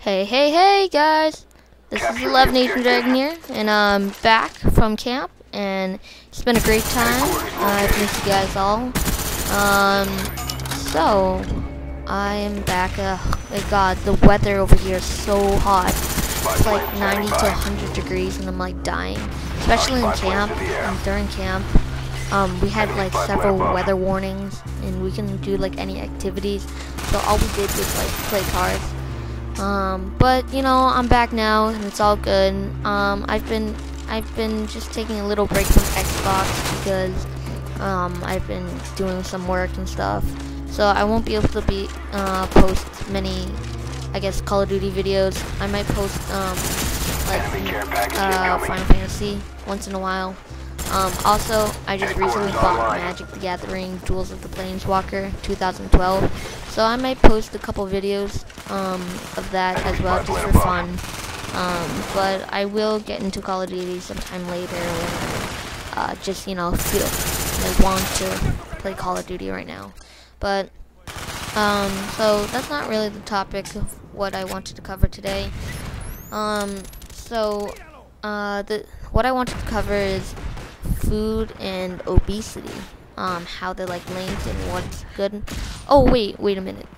Hey guys, this is 11 Asian Dragon here, and I'm back from camp, and it's been a great time. I've missed you guys all. So I am back. My God, the weather over here is so hot. It's like 90 to 100 degrees, and I'm like dying. Especially in camp, and during camp, we had like several weather warnings, and we can do like any activities. So all we did was like play cards. But you know, I'm back now and it's all good. I've been just taking a little break from Xbox because I've been doing some work and stuff. So I won't be able to post many, I guess, Call of Duty videos. I might post Final Fantasy once in a while. Also, I just recently bought Magic the Gathering Duels of the Planeswalker 2012, so I might post a couple videos of that as well, just for fun. But I will get into Call of Duty sometime later when I just, you know, feel like want to play Call of Duty right now. But so that's not really the topic of what I wanted to cover today. What I wanted to cover is food and obesity, how they're like linked and what's good. Oh wait a minute.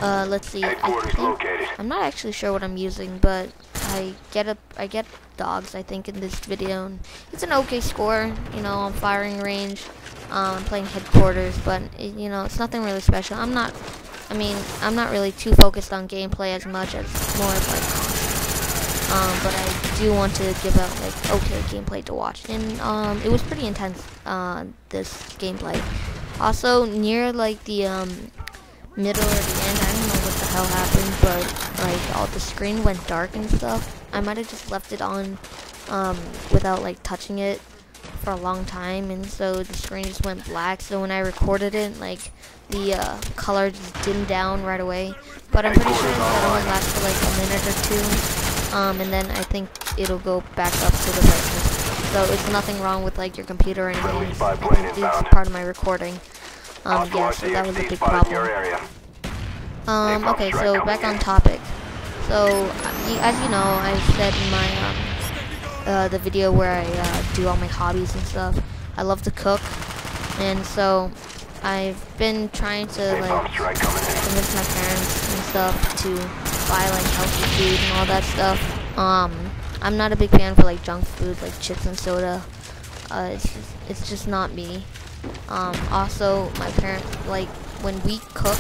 Let's see. I'm not actually sure what I'm using, but I get dogs, I think, in this video, and it's an okay score. You know, on firing range. I'm playing headquarters, but you know, it's nothing really special. I'm not really too focused on gameplay as much as more of like. But I do want to give out like okay gameplay to watch, and it was pretty intense, this gameplay. Also, near like the middle or the end, I don't know what the hell happened, but like all the screen went dark and stuff. I might have just left it on without like touching it for a long time, and so the screen just went black. So when I recorded it, like the color just dimmed down right away. But I'm pretty sure that only lasts for like a minute or two. And then I think it'll go back up to the brightness. So it's nothing wrong with like your computer or anything. I think it's part of my recording. Yeah, so that was a big problem. Okay, so back on topic. So as you know, I said in my the video where I do all my hobbies and stuff, I love to cook, and so I've been trying to like convince my parents and stuff to buy like healthy food and all that stuff. I'm not a big fan for like junk food like chips and soda. It's just not me. Also, my parents, like when we cook,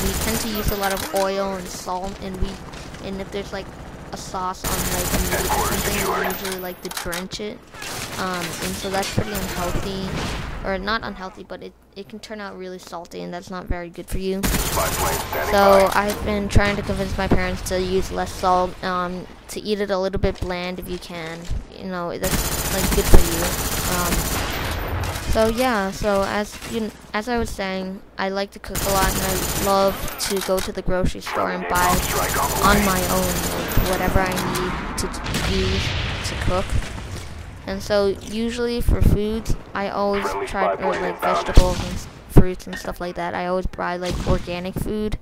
we tend to use a lot of oil and salt, and if there's like a sauce on like a meat or something, we usually like to drench it. And so that's pretty unhealthy, or not unhealthy, but it can turn out really salty, and that's not very good for you. So I've been trying to convince my parents to use less salt, to eat it a little bit bland if you can. You know, that's like good for you. So yeah, so as I was saying, I like to cook a lot, and I love to go to the grocery store and buy on my own like whatever I need to use to cook. And so usually for foods, I always try, or like vegetables and fruits and stuff like that, I always buy like organic food.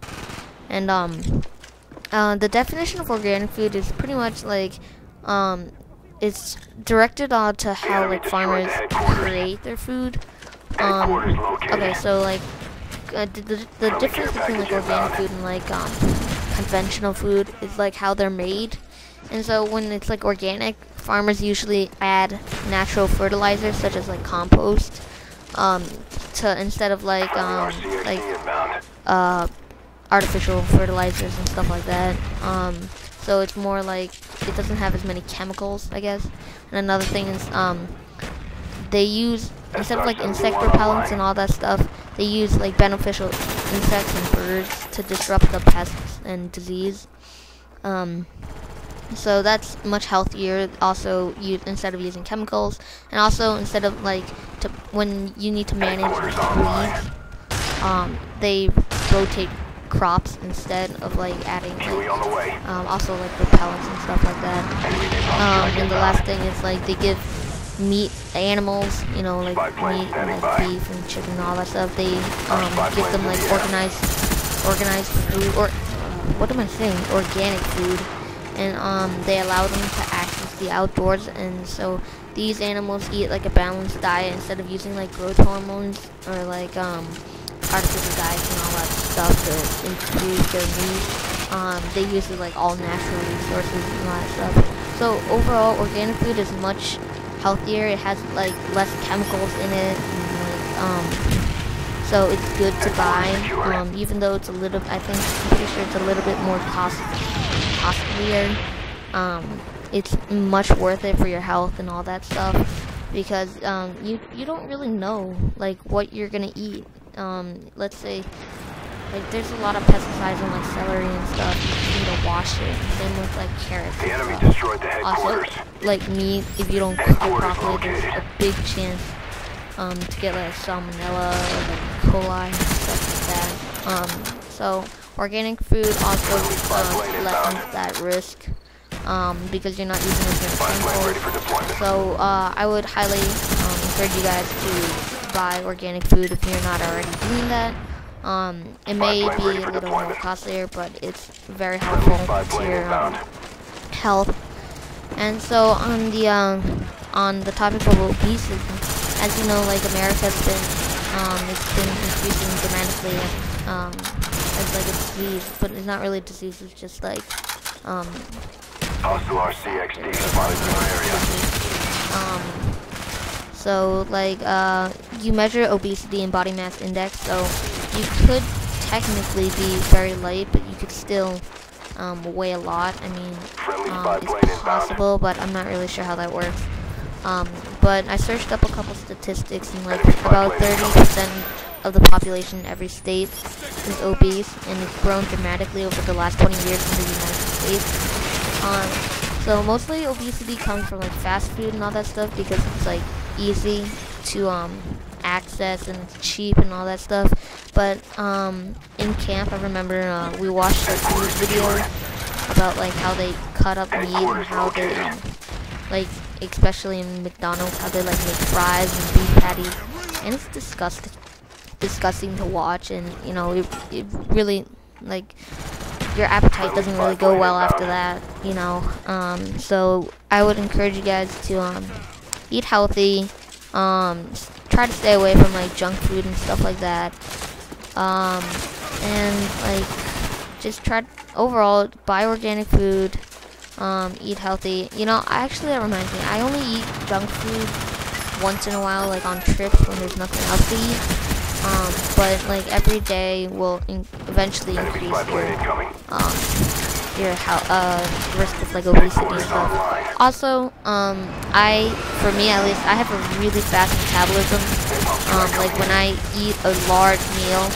And the definition of organic food is pretty much like it's directed to how like farmers create their food. Okay, so like the difference between like organic food and like conventional food is like how they're made. And so when it's like organic, farmers usually add natural fertilizers such as like compost, to instead of like artificial fertilizers and stuff like that. So it's more like it doesn't have as many chemicals, I guess. And another thing is they use, instead of like insect repellents and all that stuff, they use like beneficial insects and birds to disrupt the pests and disease. So that's much healthier. Also, instead of using chemicals, and also instead of like when you need to manage weeds, they rotate crops instead of like adding like also like repellents and stuff like that. And the last thing is like they give meat animals, you know, like meat and like beef and chicken and all that stuff. They give them like organized food, or what am I saying? Organic food, and they allow them to access the outdoors, and so these animals eat like a balanced diet instead of using like growth hormones or like artificial diets and all that stuff to improve their meat. They use like all natural resources and all that stuff. So overall, organic food is much healthier. It has like less chemicals in it, and, like, so it's good to buy. Even though it's a little, I'm pretty sure it's a little bit more costlier. It's much worth it for your health and all that stuff, because you don't really know like what you're gonna eat. Let's say like there's a lot of pesticides on like celery and stuff. You just need to wash it. Same with like carrots. The enemy destroyed the headquarters. Also, like meat, if you don't cook it properly, there's a big chance to get like salmonella or like coli and stuff like that. So organic food also lessens that risk. Because you're not using as many chemicals. So I would highly encourage you guys to buy organic food if you're not already doing that. It may be a little more costlier, but it's very helpful to your health. And so on the topic of obesity, as you know, like America's been it's been increasing dramatically as like a disease, but it's not really a disease. It's just like Hostile RCXD spotted in your area. So like you measure obesity and body mass index, so you could technically be very light, but you could still weigh a lot. I mean, it's possible, but I'm not really sure how that works. But I searched up a couple statistics, and like about 30% of the population in every state is obese, and it's grown dramatically over the last 20 years in the United States. So mostly obesity comes from like fast food and all that stuff, because it's like easy to access and it's cheap and all that stuff. But in camp, I remember we watched a food video about like how they cut up meat and how they like, especially in McDonald's, how they like make fries and beef patties, and it's disgusting to watch, and you know it really like your appetite doesn't really go well after that, you know. So I would encourage you guys to eat healthy, try to stay away from like junk food and stuff like that, and like just try overall buy organic food, eat healthy. You know, that reminds me, I only eat junk food once in a while, like on trips when there's nothing else to eat. But like every day will eventually increase your risk of like obesity and stuff. Also, for me at least, I have a really fast metabolism. Like when I eat a large meal,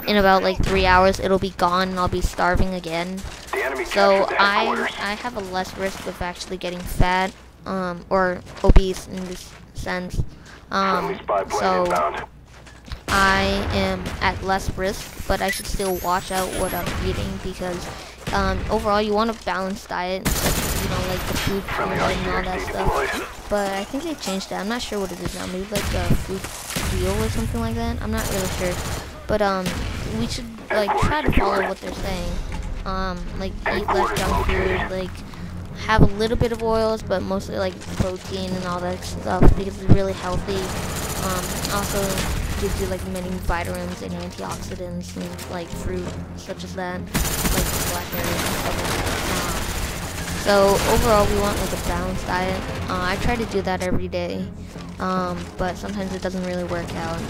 in about like 3 hours, it'll be gone and I'll be starving again. So I have a less risk of actually getting fat, or obese in this sense. So I am at less risk, but I should still watch out what I'm eating, because overall you want a balanced diet, you know, like the food pyramid and all that stuff. But I think they changed that. I'm not sure what it is now. Maybe like a food wheel or something like that. I'm not really sure. But we should like try to follow what they're saying. Like eat less junk food, like have a little bit of oils, but mostly like protein and all that stuff, because it's really healthy. Also gives you like many vitamins and antioxidants and like fruit such as that, like blackberries and stuff like that. So overall, we want like a balanced diet. I try to do that every day, but sometimes it doesn't really work out.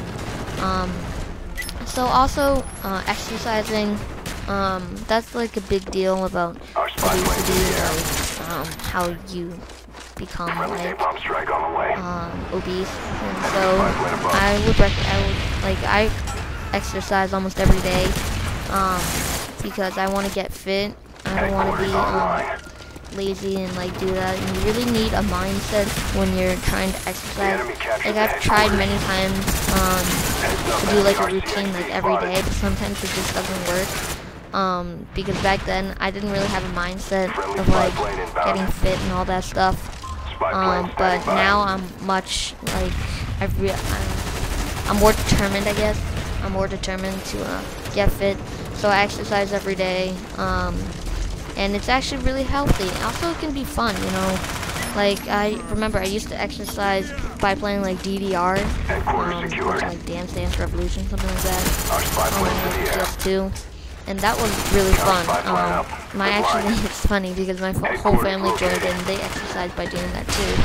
So also exercising, that's like a big deal about obesity, like how you become like obese. And so I exercise almost every day, because I want to get fit. I don't want to be lazy and like do that. And you really need a mindset when you're trying to exercise. Like I've tried many times to do like a routine like every day, but sometimes it just doesn't work. Because back then I didn't really have a mindset of like getting fit and all that stuff. But now I'm much like I'm more determined, I guess. I'm more determined to get fit. So I exercise every day, and it's actually really healthy. Also, it can be fun, you know. Like, I remember I used to exercise by playing like DDR, which is like Dance Dance Revolution, something like that, on my PS2, and that was really fun. It's funny because my whole family joined in, and they exercise by doing that too.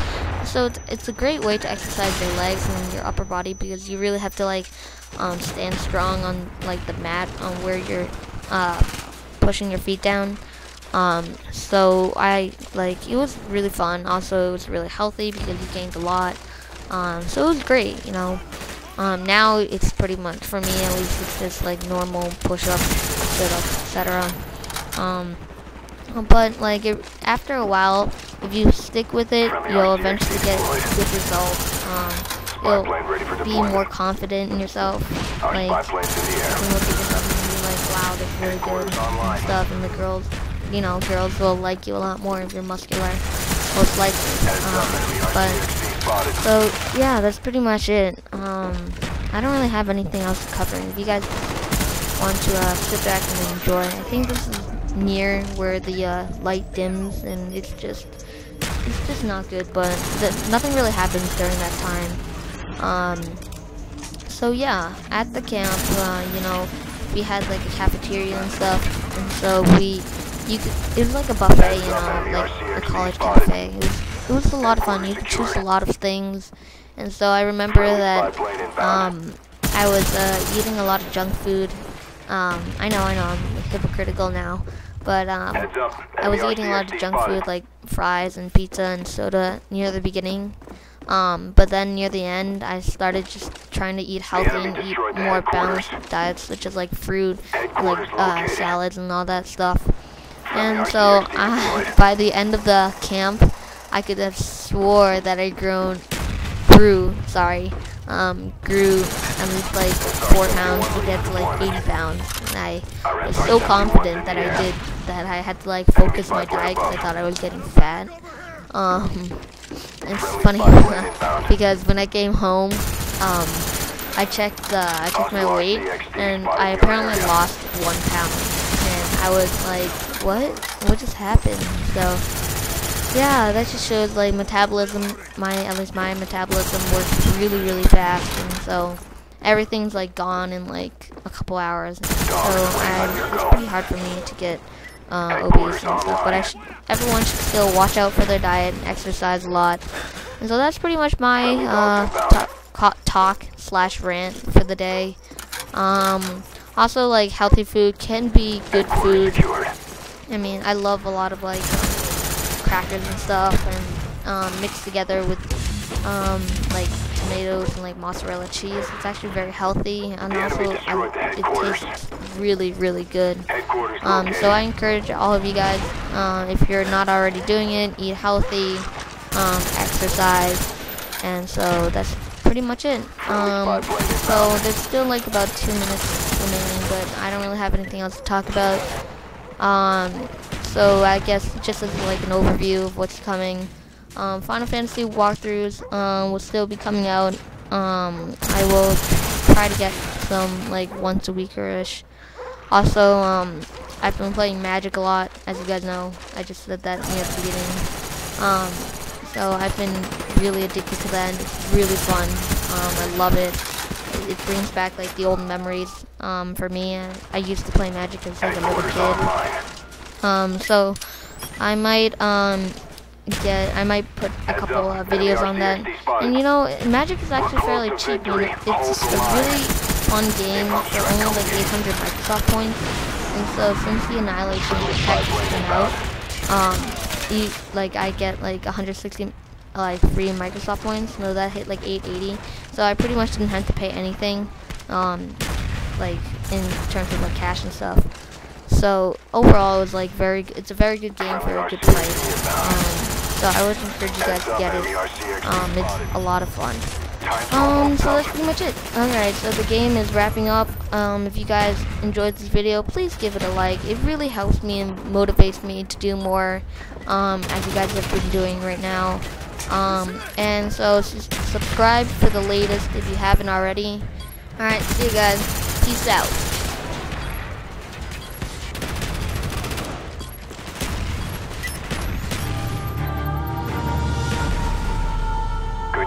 So it's a great way to exercise your legs and your upper body, because you really have to like stand strong on like the mat on where you're pushing your feet down. So it was really fun. Also, it was really healthy because you gained a lot. So it was great, you know. Now it's pretty much, for me at least, it's just like normal push-ups, sit-ups, etc. But like after a while, if you stick with it, you'll eventually get good results. You'll be more confident in yourself. Like, you can look at yourself and be like, wow, that's really good and stuff. And the girls, you know, girls will like you a lot more if you're muscular, most likely. So yeah, that's pretty much it. I don't really have anything else to cover. If you guys want to sit back and enjoy, I think this is near where the light dims, and it's just not good. But nothing really happens during that time. So yeah, at the camp, you know, we had like a cafeteria and stuff, and so it was like a buffet, you know, like a college cafe. It was a lot of fun. You could choose a lot of things, and so I remember that I was eating a lot of junk food. I know, I'm hypocritical now, but I was eating a lot of junk food like fries and pizza and soda near the beginning. But then near the end, I started just trying to eat healthy and eat more balanced diets, such as like fruit, like salads and all that stuff. And so by the end of the camp, I could have swore that I grew at least like 4 pounds to get to like 80 pounds. And I was so confident that I did that I had to like focus my diet because I thought I was getting fat. It's funny because when I came home, I checked my weight, and I apparently lost 1 pound, and I was like, what just happened? So yeah, that just shows like metabolism, at least my metabolism works really fast, and so everything's like gone in like a couple hours. So it's pretty hard for me to get obese and stuff, but everyone should still watch out for their diet and exercise a lot. And so that's pretty much my talk/rant for the day. Also, like, healthy food can be good food. I mean, I love a lot of like crackers and stuff, and mixed together with like tomatoes and like mozzarella cheese. It's actually very healthy, and also it tastes really good. So I encourage all of you guys, if you're not already doing it, eat healthy, exercise, and so that's pretty much it. So there's still like about 2 minutes remaining, but I don't really have anything else to talk about. So I guess just as like an overview of what's coming, Final Fantasy walkthroughs will still be coming out. I will try to get some like once a week-ish. Also, I've been playing Magic a lot, as you guys know. I just said that near the beginning. So I've been really addicted to that, and it's really fun. I love it. It brings back like the old memories for me. I used to play Magic as like a little kid. So I might put a couple of videos on that. And you know, Magic is actually fairly cheap. You know, it's a really fun game for only like 800 Microsoft points. And so since the Annihilation pack came out, I get like 160 like free Microsoft points. So that hit like 880. So I pretty much didn't have to pay anything, like in terms of like cash and stuff. So overall, it was like it's a very good game for a good price. So I would encourage you guys to get it. It's a lot of fun. So that's pretty much it. Alright, so the game is wrapping up. If you guys enjoyed this video, please give it a like. It really helps me and motivates me to do more, as you guys have been doing right now. And so subscribe for the latest if you haven't already. Alright, see you guys. Peace out.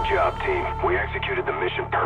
job, team. We executed the mission perfectly.